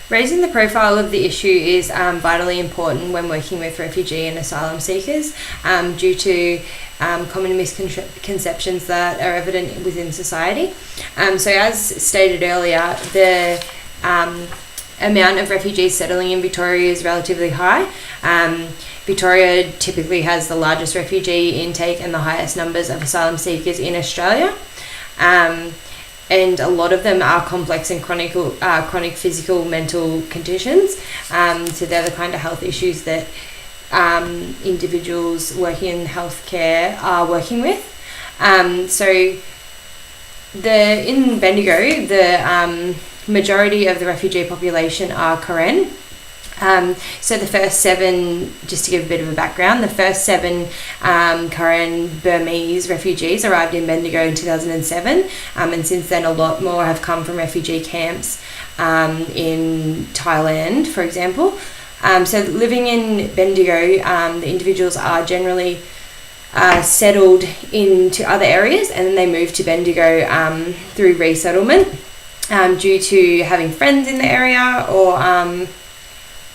Raising the profile of the issue is vitally important when working with refugee and asylum seekers due to common misconceptions that are evident within society. So as stated earlier, the amount of refugees settling in Victoria is relatively high. Victoria typically has the largest refugee intake and the highest numbers of asylum seekers in Australia. And a lot of them are complex and chronic physical, mental conditions. So they're the kind of health issues that individuals working in healthcare are working with. So in Bendigo, the majority of the refugee population are Karen. So the first 7, just to give a bit of a background, the first 7 Karen Burmese refugees arrived in Bendigo in 2007, and since then a lot more have come from refugee camps in Thailand, for example. So living in Bendigo, the individuals are generally settled into other areas, and then they move to Bendigo through resettlement due to having friends in the area, or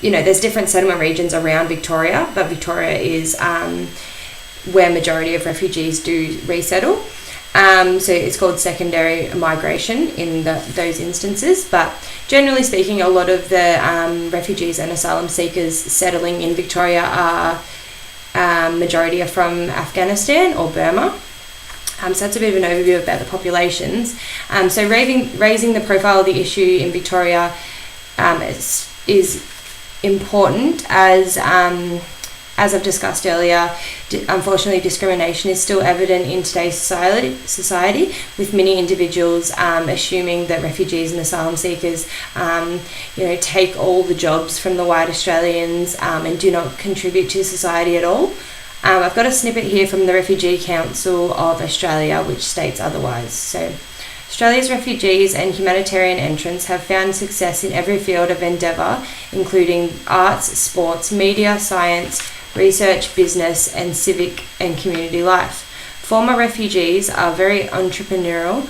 there's different settlement regions around Victoria, but Victoria is where majority of refugees do resettle. So it's called secondary migration in those instances. But generally speaking, a lot of the refugees and asylum seekers settling in Victoria majority are from Afghanistan or Burma. So that's a bit of an overview about the populations. So raising the profile of the issue in Victoria is important as I've discussed earlier. Unfortunately, discrimination is still evident in today's society, with many individuals assuming that refugees and asylum seekers take all the jobs from the white Australians and do not contribute to society at all. I've got a snippet here from the Refugee Council of Australia which states otherwise. So, Australia's refugees and humanitarian entrants have found success in every field of endeavour, including arts, sports, media, science, research, business, and civic and community life. Former refugees are very entrepreneurial,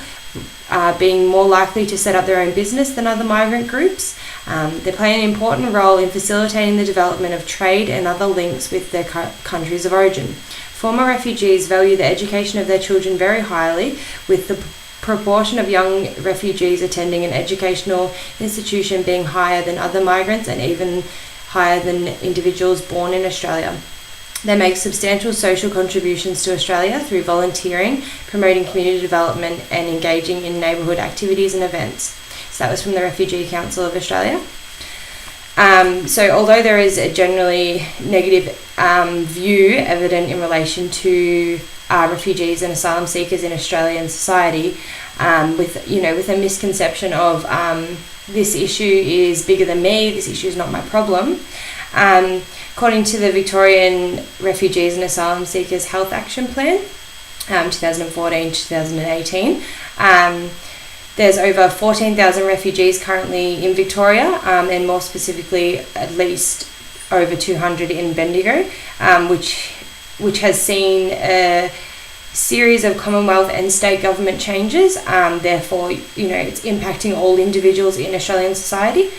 being more likely to set up their own business than other migrant groups. They play an important role in facilitating the development of trade and other links with their countries of origin. Former refugees value the education of their children very highly, with the proportion of young refugees attending an educational institution being higher than other migrants and even higher than individuals born in Australia. They make substantial social contributions to Australia through volunteering, promoting community development and engaging in neighbourhood activities and events. So that was from the Refugee Council of Australia. So although there is a generally negative view evident in relation to refugees and asylum seekers in Australian society, with a misconception of this issue is bigger than me, this issue is not my problem. According to the Victorian Refugees and Asylum Seekers Health Action Plan, 2014-2018, there's over 14,000 refugees currently in Victoria, and more specifically at least over 200 in Bendigo, which has seen a series of Commonwealth and state government changes. Therefore, it's impacting all individuals in Australian society.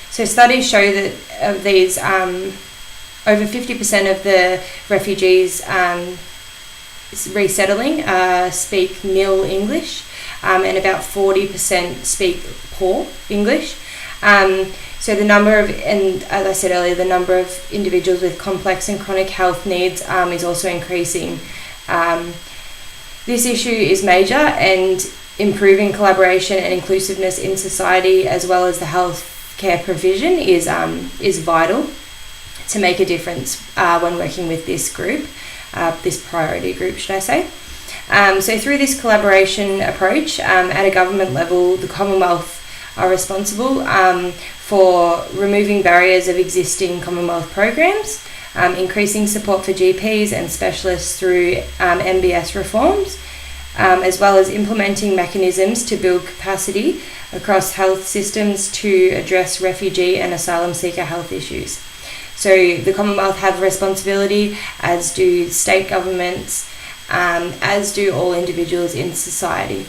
So studies show that of these, over 50% of the refugees resettling speak nil English, and about 40% speak poor English. So the number of, and as I said earlier, the number of individuals with complex and chronic health needs is also increasing. This issue is major, and improving collaboration and inclusiveness in society, as well as the healthcare provision, is vital to make a difference when working with this group, this priority group, should I say. So through this collaboration approach, at a government level, the Commonwealth are responsible for removing barriers of existing Commonwealth programs, increasing support for GPs and specialists through MBS reforms, as well as implementing mechanisms to build capacity across health systems to address refugee and asylum seeker health issues. So the Commonwealth have responsibility, as do state governments, as do all individuals in society.